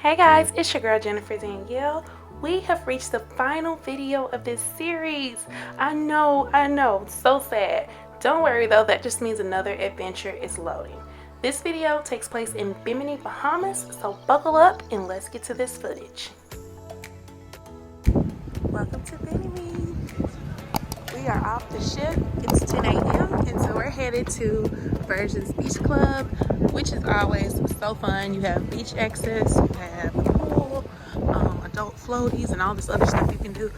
Hey guys, it's your girl Jennifer Danielle. We have reached the final video of this series. I know, so sad. Don't worry though, that just means another adventure is loading. This video takes place in Bimini, Bahamas, so buckle up and let's get to this footage. Welcome to Bimini. We are off the ship. It's 10 a.m. and so we're headed to Virgin Beach Club, which is always so fun. You have beach access, you have a pool, adult floaties, and all this other stuff you can do.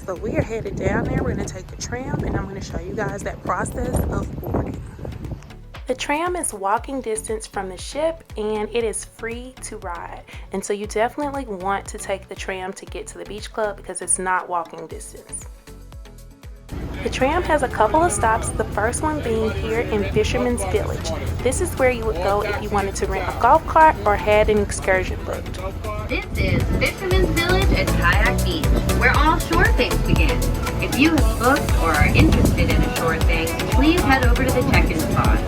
So we are headed down there. We're going to take the tram, and I'm going to show you guys that process of boarding. The tram is walking distance from the ship, and it is free to ride. And so you definitely want to take the tram to get to the beach club because it's not walking distance. The tram has a couple of stops, the first one being here in Fisherman's Village. This is where you would go if you wanted to rent a golf cart or had an excursion booked. This is Fisherman's Village at Kayak Beach, where all shore things begin. If you have booked or are interested in a shore thing, please head over to the check-in spot.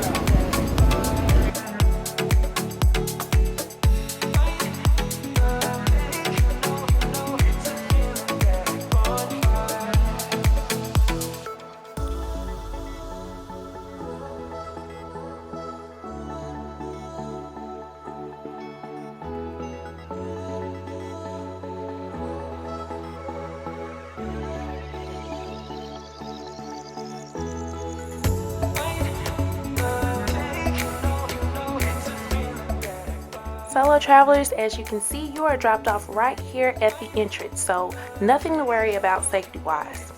Solo travelers, as you can see, you are dropped off right here at the entrance, so nothing to worry about safety-wise.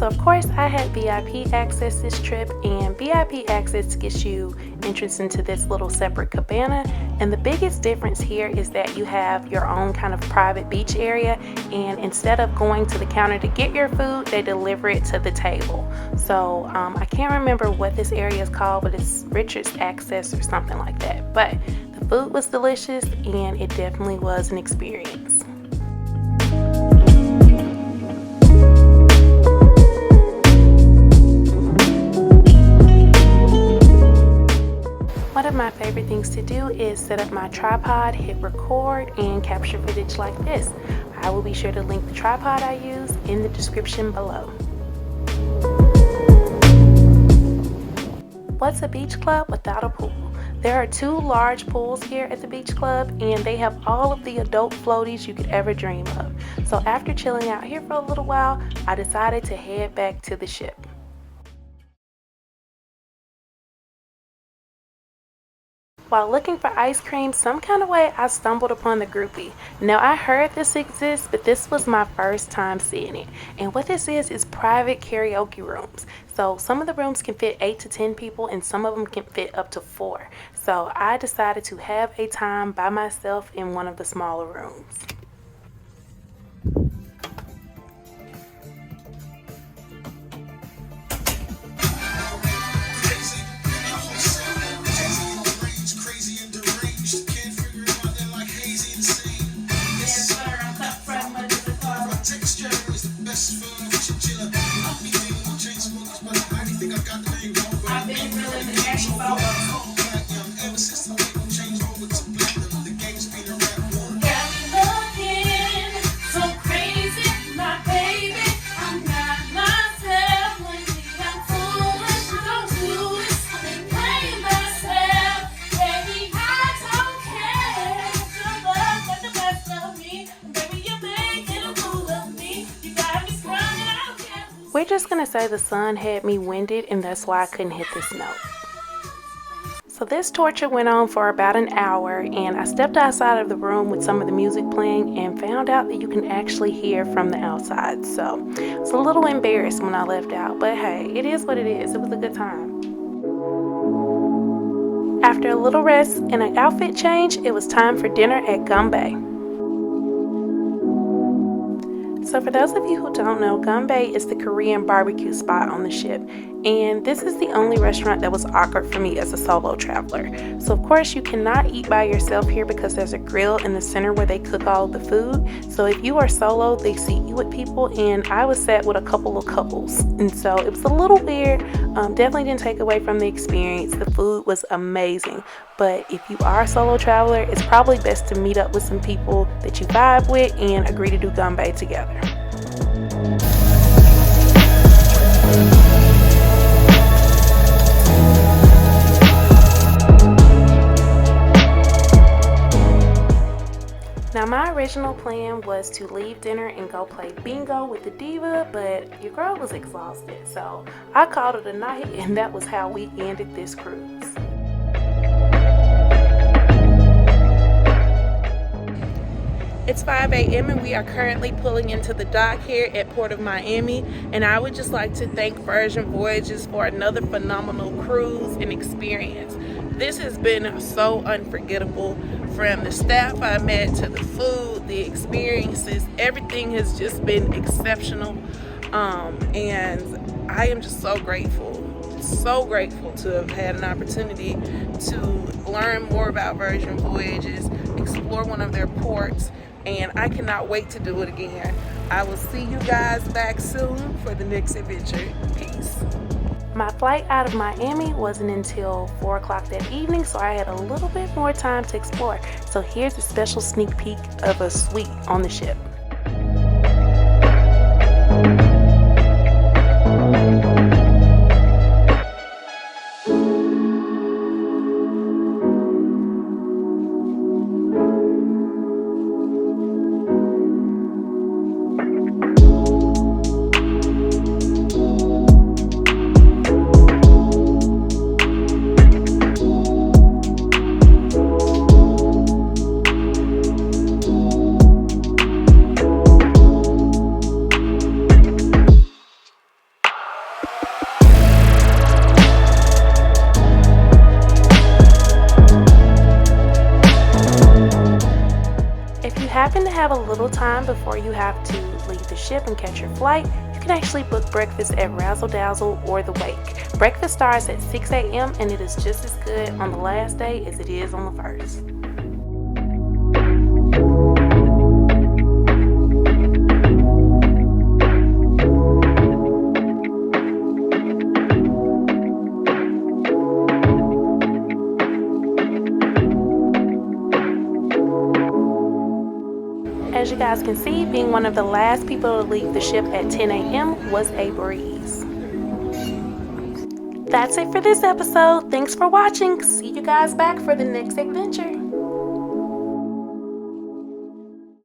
Of course, I had VIP access this trip, and VIP access gets you entrance into this little separate cabana. And the biggest difference here is that you have your own kind of private beach area, and instead of going to the counter to get your food, they deliver it to the table. So I can't remember what this area is called, but it's Richard's Access or something like that. But the food was delicious, and it definitely was an experience. One of my favorite things to do is set up my tripod, hit record, and capture footage like this. I will be sure to link the tripod I use in the description below. What's a beach club without a pool? There are two large pools here at the beach club, and they have all of the adult floaties you could ever dream of. So after chilling out here for a little while, I decided to head back to the ship. While looking for ice cream, some kind of way I stumbled upon the groupie. Now I heard this exists, but this was my first time seeing it. And what this is private karaoke rooms. So some of the rooms can fit 8 to 10 people, and some of them can fit up to 4. So I decided to have a time by myself in one of the smaller rooms. We're just gonna say the sun had me winded, and that's why I couldn't hit this note. So this torture went on for about an hour, and I stepped outside of the room with some of the music playing and found out that you can actually hear from the outside. So I was a little embarrassed when I left out, but hey, it is what it is. It was a good time. After a little rest and an outfit change, it was time for dinner at Gunbae. So for those of you who don't know, Gunbae is the Korean barbecue spot on the ship, and this is the only restaurant that was awkward for me as a solo traveler. So of course you cannot eat by yourself here because there's a grill in the center where they cook all the food. So if you are solo, they seat you with people, and I was sat with a couple of couples, and so it was a little weird. Definitely didn't take away from the experience. The food was amazing, but if you are a solo traveler, it's probably best to meet up with some people that you vibe with and agree to do Gunbae together. Now my original plan was to leave dinner and go play bingo with the diva, but your girl was exhausted, so I called it a night, and that was how we ended this cruise. It's 5 a.m. and we are currently pulling into the dock here at Port of Miami, and I would just like to thank Virgin Voyages for another phenomenal cruise and experience. This has been so unforgettable, from the staff I met to the food, the experiences, everything has just been exceptional, and I am just so grateful to have had an opportunity to learn more about Virgin Voyages, explore one of their ports, and I cannot wait to do it again. I will see you guys back soon for the next adventure. Peace. My flight out of Miami wasn't until 4 o'clock that evening, so I had a little bit more time to explore. So here's a special sneak peek of a suite on the ship. Happen to have a little time before you have to leave the ship and catch your flight, you can actually book breakfast at Razzle Dazzle or The Wake. Breakfast starts at 6 a.m. and it is just as good on the last day as it is on the first. As you guys can see, being one of the last people to leave the ship at 10 a.m. was a breeze. That's it for this episode. Thanks for watching. See you guys back for the next adventure.